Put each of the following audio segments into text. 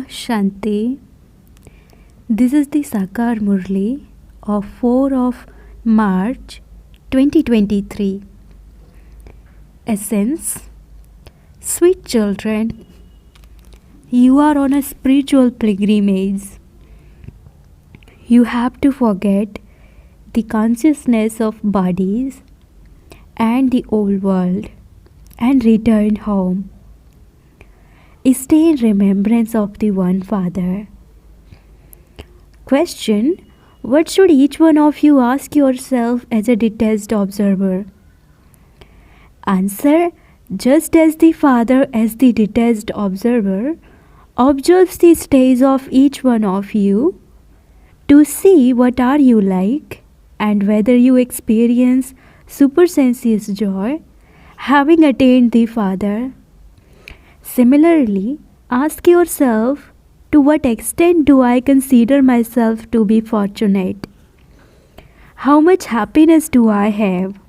Shanti. This is the Sakar Murli of 4 of March 2023. Essence. Sweet children, you are on a spiritual pilgrimage. You have to forget the consciousness of bodies and the old world and return home. Stay in remembrance of the one Father. Question: what should each one of you ask yourself as a detached observer? Answer: just as the Father, as the detached observer, observes the stage of each one of you to see what are you like and whether you experience supersensuous joy having attained the Father. Similarly, ask yourself, to what extent do I consider myself to be fortunate? How much happiness do I have?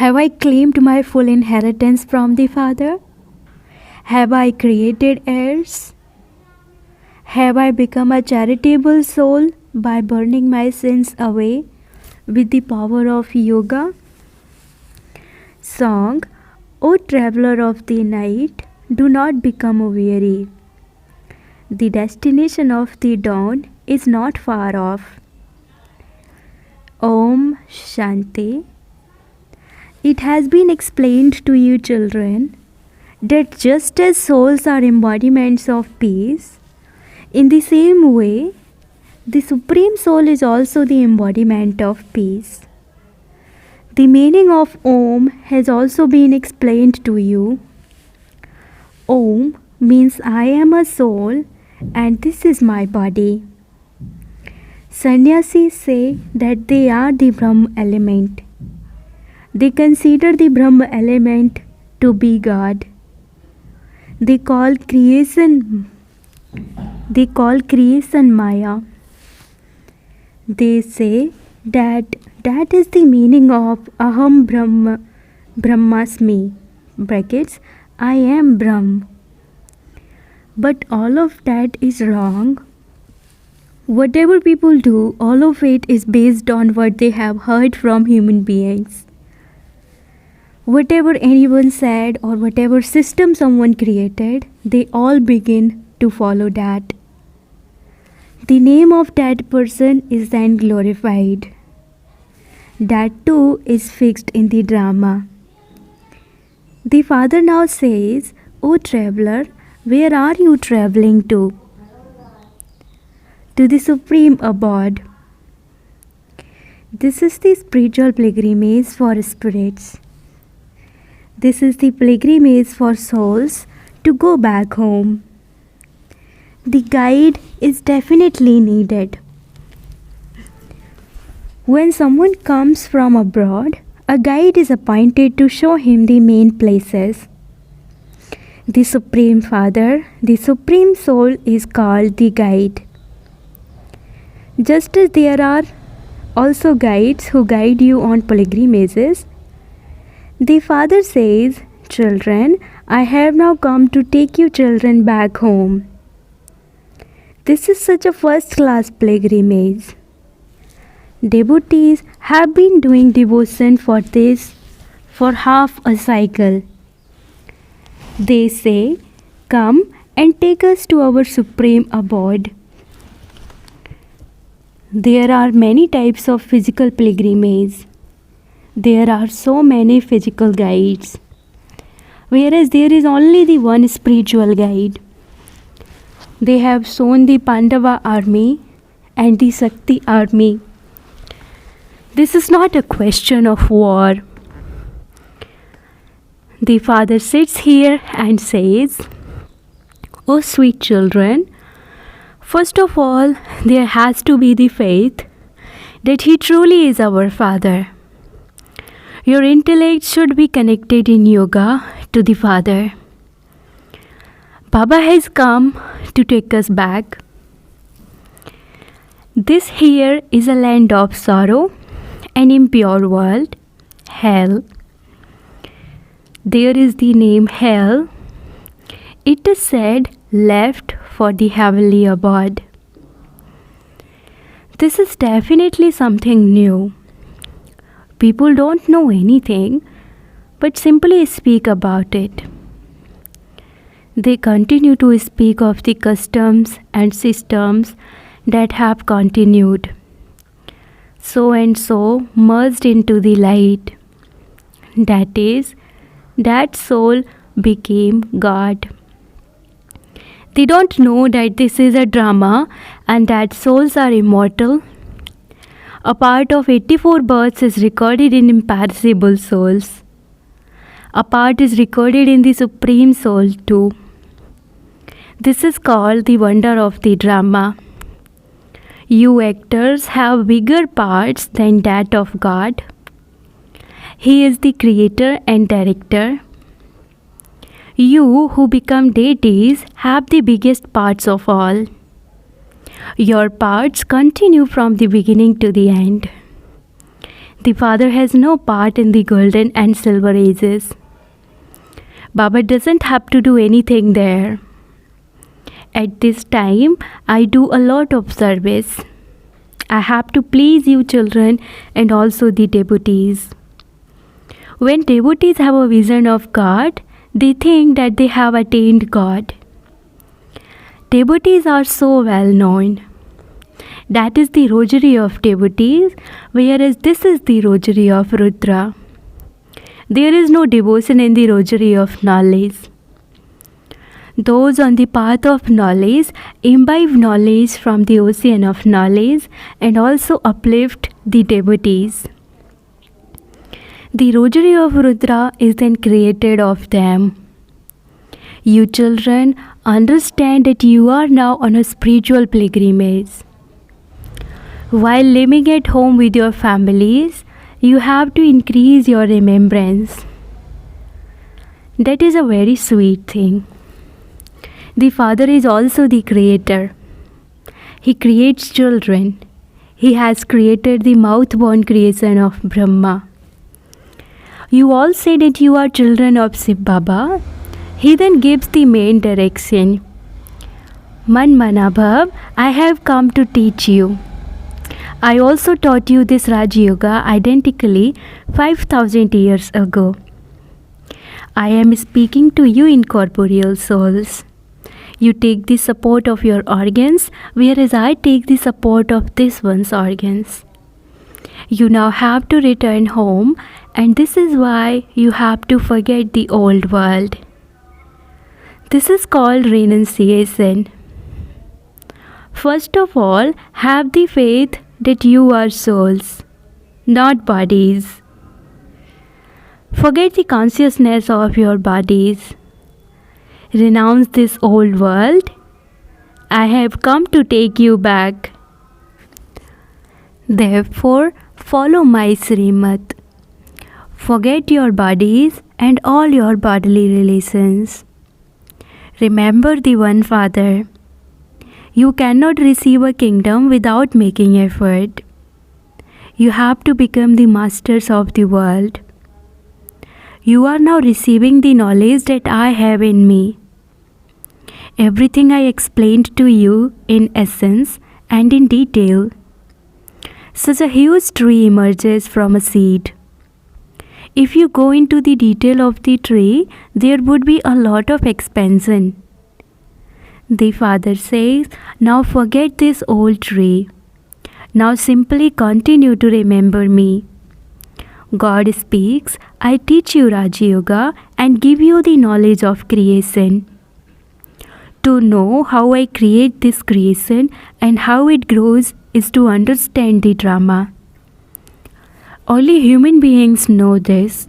Have I claimed my full inheritance from the Father? Have I created heirs? Have I become a charitable soul by burning my sins away with the power of yoga? Song: O traveler of the night, do not become weary. The destination of the dawn is not far off. Om Shanti. It has been explained to you, children, that just as souls are embodiments of peace, in the same way, the Supreme Soul is also the embodiment of peace. The meaning of Om has also been explained to you. Om means I am a soul and this is my body. Sannyasis say that they are the Brahma element. They consider the Brahma element to be God. They call creation Maya. They say that is the meaning of Aham Brahmasmi, brackets, I am Brahm. But all of that is wrong. Whatever people do, all of it is based on what they have heard from human beings. Whatever anyone said or whatever system someone created, they all begin to follow that. The name of that person is then glorified. That too is fixed in the drama. The Father now says, O traveler, where are you traveling to? To the Supreme Abode. This is the spiritual pilgrimage for spirits. This is the pilgrimage for souls to go back home. The guide is definitely needed. When someone comes from abroad, a guide is appointed to show him the main places. The Supreme Father, the Supreme Soul, is called the guide. Just as there are also guides who guide you on pilgrimages, the Father says, children, I have now come to take you children back home. This is such a first-class pilgrimage. Devotees have been doing devotion for this for half a cycle. They say, come and take us to our supreme abode. There are many types of physical pilgrimage. There are so many physical guides, whereas there is only the one spiritual guide. They have shown the Pandava army and the Shakti army. This is not a question of war. The Father sits here and says, O sweet children, first of all, there has to be the faith that He truly is our Father. Your intellect should be connected in yoga to the Father. Baba has come to take us back. This here is a land of sorrow, an impure world, hell. There is the name hell. It is said left for the heavenly abode. This is definitely something new. People don't know anything, but simply speak about it. They continue to speak of the customs and systems that have continued. So and so merged into the light. That is, that soul became God. They don't know that this is a drama and that souls are immortal. A part of 84 births is recorded in imperishable souls. A part is recorded in the Supreme Soul too. This is called the wonder of the drama. You actors have bigger parts than that of God. He is the creator and director. You who become deities have the biggest parts of all. Your parts continue from the beginning to the end. The Father has no part in the golden and silver ages. Baba doesn't have to do anything there. At this time, I do a lot of service. I have to please you children and also the devotees. When devotees have a vision of God, they think that they have attained God. Devotees are so well known. That is the rosary of devotees, whereas this is the rosary of Rudra. There is no devotion in the rosary of knowledge. Those on the path of knowledge imbibe knowledge from the ocean of knowledge and also uplift the devotees. The rosary of Rudra is then created of them. You children understand that you are now on a spiritual pilgrimage. While living at home with your families, you have to increase your remembrance. That is a very sweet thing. The Father is also the creator. He creates children. He has created the mouth-born creation of Brahma. You all say that you are children of Shiv Baba. He then gives the main direction. Man Manabhav, I have come to teach you. I also taught you this Raj Yoga identically 5,000 years ago. I am speaking to you in corporeal souls. You take the support of your organs, whereas I take the support of this one's organs. You now have to return home, and this is why you have to forget the old world. This is called renunciation. First of all, have the faith that you are souls, not bodies. Forget the consciousness of your bodies. Renounce this old world. I have come to take you back. Therefore, follow my Srimad. Forget your bodies and all your bodily relations. Remember the one Father. You cannot receive a kingdom without making effort. You have to become the masters of the world. You are now receiving the knowledge that I have in me. Everything I explained to you in essence and in detail. Such a huge tree emerges from a seed. If you go into the detail of the tree, there would be a lot of expansion. The Father says, now forget this old tree. Now simply continue to remember me. God speaks, I teach you Raja Yoga and give you the knowledge of creation. To know how I create this creation and how it grows is to understand the drama. Only human beings know this.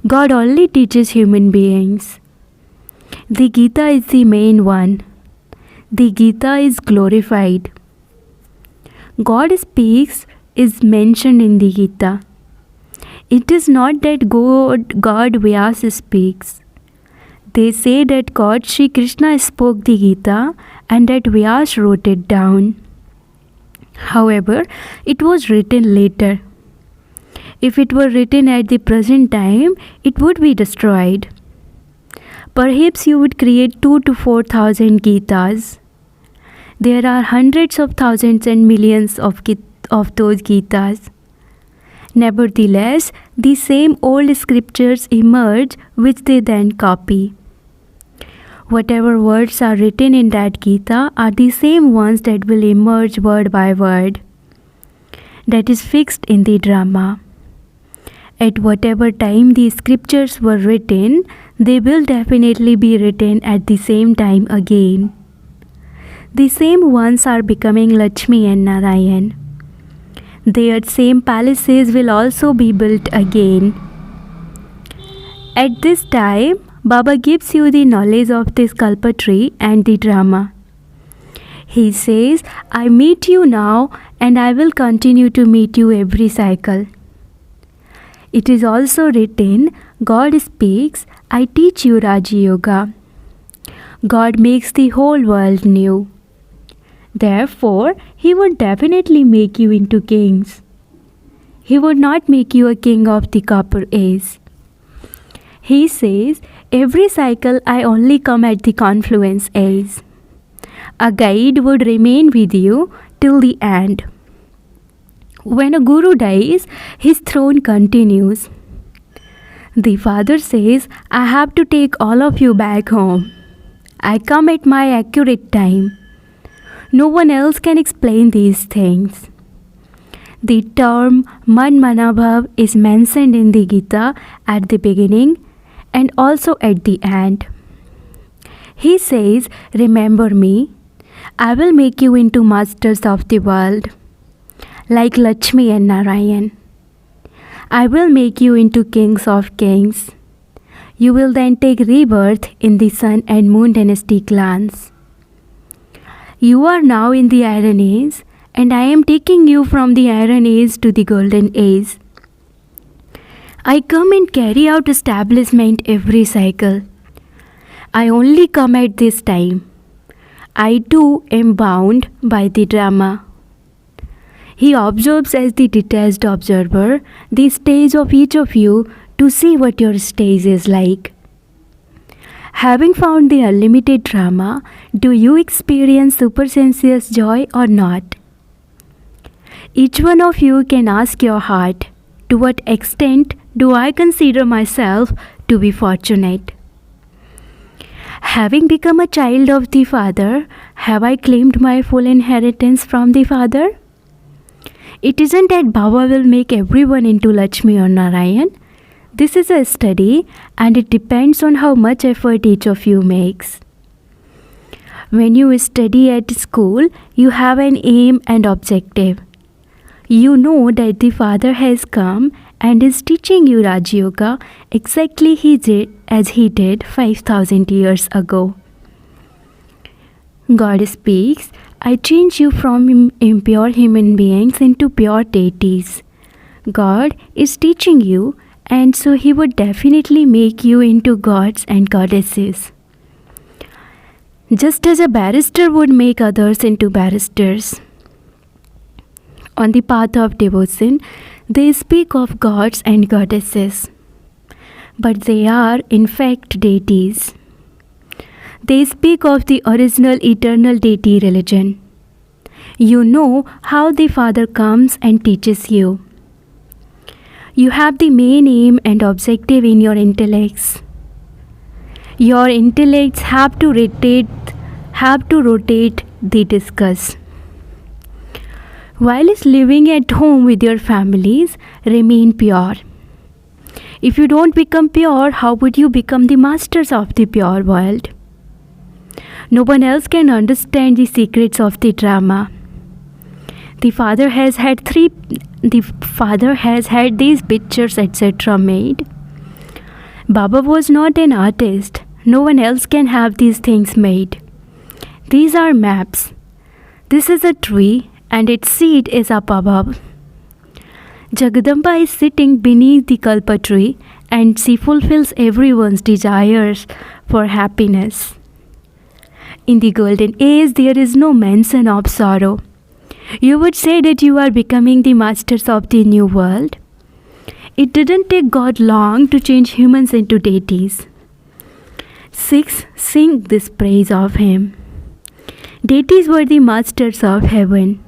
God only teaches human beings. The Gita is the main one. The Gita is glorified. God speaks is mentioned in the Gita. It is not that God Vyasa speaks. They say that God Sri Krishna spoke the Gita and that Vyasa wrote it down. However, it was written later. If it were written at the present time, it would be destroyed. Perhaps you would create 2 to 4,000 Gitas. There are hundreds of thousands and millions of those Gitas. Nevertheless, the same old scriptures emerge which they then copy. Whatever words are written in that Gita are the same ones that will emerge word by word. That is fixed in the drama. At whatever time the scriptures were written, they will definitely be written at the same time again. The same ones are becoming Lakshmi and Narayan. Their same palaces will also be built again. At this time, Baba gives you the knowledge of this kalpatri and the drama. He says, I meet you now and I will continue to meet you every cycle. It is also written, God speaks, I teach you Raja Yoga. God makes the whole world new. Therefore, He would definitely make you into kings. He would not make you a king of the copper age. He says, every cycle I only come at the confluence age. A guide would remain with you till the end. When a guru dies, his throne continues. The father says, I have to take all of you back home. I come at my accurate time. No one else can explain these things. The term Man Manabhav is mentioned in the Gita at the beginning and also at the end. He says, remember me, I will make you into masters of the world, like Lakshmi and Narayan. I will make you into kings of kings. You will then take rebirth in the sun and moon dynasty clans. You are now in the Iron Age, and I am taking you from the Iron Age to the Golden Age. I come and carry out establishment every cycle. I only come at this time. I too am bound by the drama. He observes as the detached observer the stage of each of you to see what your stage is like. Having found the unlimited drama, do you experience supersensuous joy or not? Each one of you can ask your heart, to what extent do I consider myself to be fortunate? Having become a child of the Father, have I claimed my full inheritance from the Father? It isn't that Baba will make everyone into Lakshmi or Narayan. This is a study and it depends on how much effort each of you makes. When you study at school, you have an aim and objective. You know that the Father has come and is teaching you Raja Yoga exactly as he did 5,000 years ago. God speaks, I change you from impure human beings into pure deities. God is teaching you, and so He would definitely make you into gods and goddesses. Just as a barrister would make others into barristers. On the path of devotion, they speak of gods and goddesses, but they are in fact deities. They speak of the original eternal deity religion. You know how the Father comes and teaches you. You have the main aim and objective in your intellects. Your intellects have to rotate the discus. While living at home with your families, remain pure. If you don't become pure, how would you become the masters of the pure world? No one else can understand the secrets of the drama. The Father has had these pictures, etc. made. Baba was not an artist. No one else can have these things made. These are maps. This is a tree and its seed is up above. Jagadamba is sitting beneath the kalpa tree and she fulfills everyone's desires for happiness. In the golden age, there is no mention of sorrow. You would say that you are becoming the masters of the new world. It didn't take God long to change humans into deities. 6. Sing this praise of him. Deities were the masters of heaven.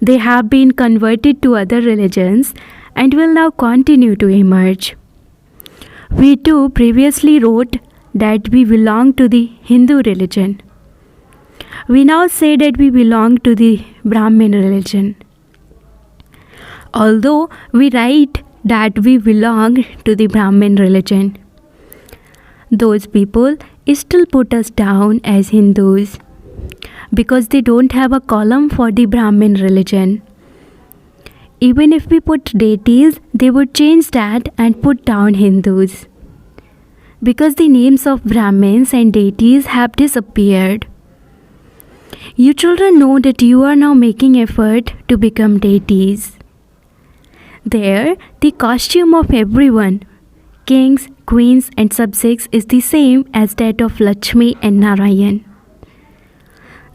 They have been converted to other religions and will now continue to emerge. We too previously wrote that we belong to the Hindu religion. We now say that we belong to the Brahmin religion. Although we write that we belong to the Brahmin religion, those people still put us down as Hindus because they don't have a column for the Brahmin religion. Even if we put deities, they would change that and put down Hindus, because the names of Brahmins and deities have disappeared. You children know that you are now making effort to become deities. There, the costume of everyone, kings, queens and subjects, is the same as that of Lakshmi and Narayan.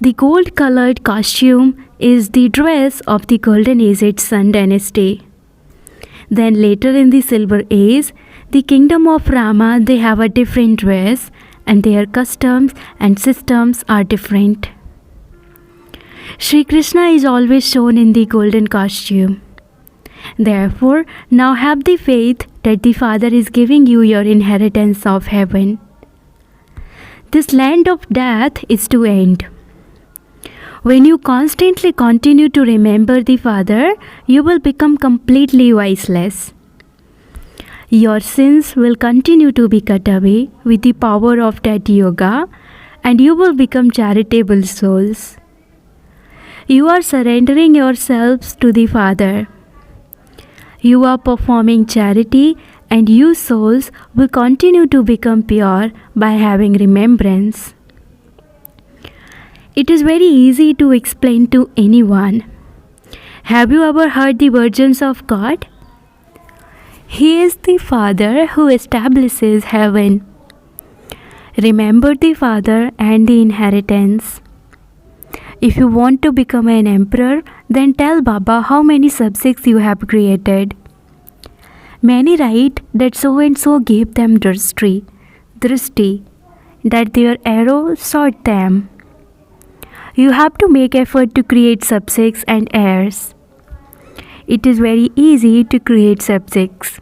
The gold-colored costume is the dress of the Golden Aged Sun dynasty. Then later in the Silver Age, the kingdom of Rama, they have a different dress and their customs and systems are different. Sri Krishna is always shown in the golden costume. Therefore, now have the faith that the Father is giving you your inheritance of heaven. This land of death is to end. When you constantly continue to remember the Father, you will become completely voiceless. Your sins will continue to be cut away with the power of that yoga, and you will become charitable souls. You are surrendering yourselves to the Father. You are performing charity, and you souls will continue to become pure by having remembrance. It is very easy to explain to anyone. Have you ever heard the virgins of God? He is the Father who establishes heaven. Remember the Father and the inheritance. If you want to become an emperor, then tell Baba how many subjects you have created. Many write that so and so gave them drishti, that their arrow shot them. You have to make effort to create subjects and heirs. It is very easy to create subjects.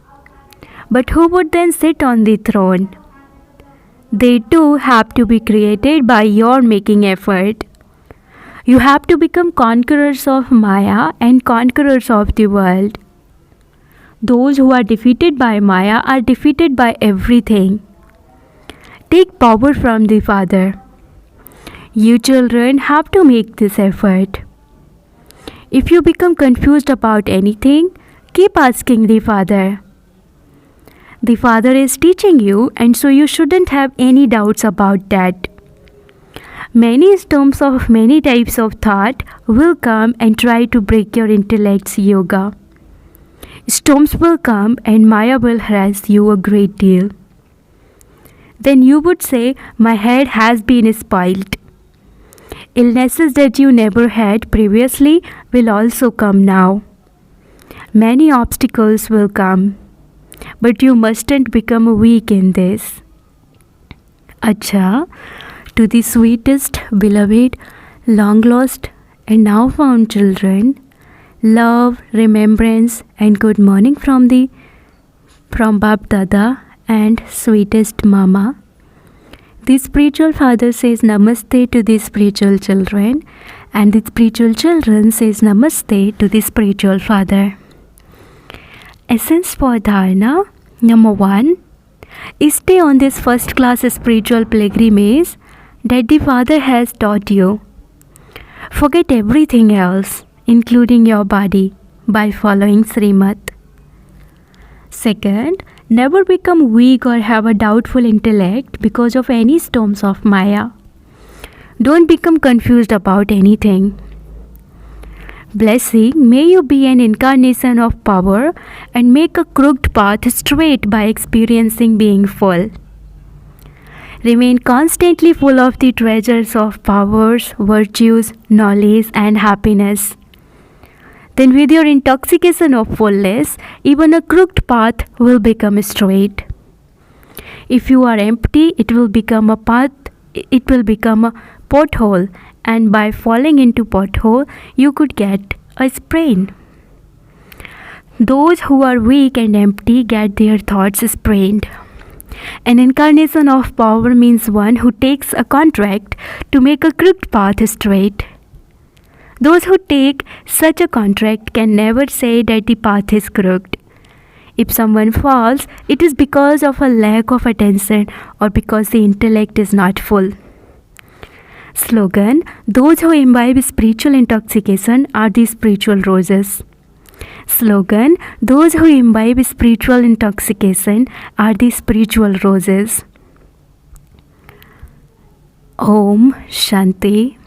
But who would then sit on the throne? They too have to be created by your making effort. You have to become conquerors of Maya and conquerors of the world. Those who are defeated by Maya are defeated by everything. Take power from the Father. You children have to make this effort. If you become confused about anything, keep asking the Father. The Father is teaching you, and so you shouldn't have any doubts about that. Many storms of many types of thought will come and try to break your intellect's yoga. Storms will come and Maya will harass you a great deal. Then you would say, my head has been spoiled. Illnesses that you never had previously will also come now. Many obstacles will come, but you mustn't become weak in this. Acha, to the sweetest, beloved, long lost and now found children, love, remembrance and good morning from Bap Dada and sweetest Mama. The spiritual father says namaste to the spiritual children, and the spiritual children says namaste to the spiritual father. Essence for dharana. Number 1. Stay on this first class spiritual pilgrimage that the Father has taught you. Forget everything else, including your body, by following Srimad. Second, never become weak or have a doubtful intellect because of any storms of Maya. Don't become confused about anything. Blessing, may you be an incarnation of power and make a crooked path straight by experiencing being full. Remain constantly full of the treasures of powers, virtues, knowledge and happiness. Then with your intoxication of fullness, even a crooked path will become straight. If you are empty, it will become a path, it will become a pothole, and by falling into pothole, you could get a sprain. Those who are weak and empty get their thoughts sprained. An incarnation of power means one who takes a contract to make a crooked path straight. Those who take such a contract can never say that the path is crooked. If someone falls, it is because of a lack of attention or because the intellect is not full. Slogan: those who imbibe spiritual intoxication are the spiritual roses. Slogan: those who imbibe spiritual intoxication are the spiritual roses. Om Shanti.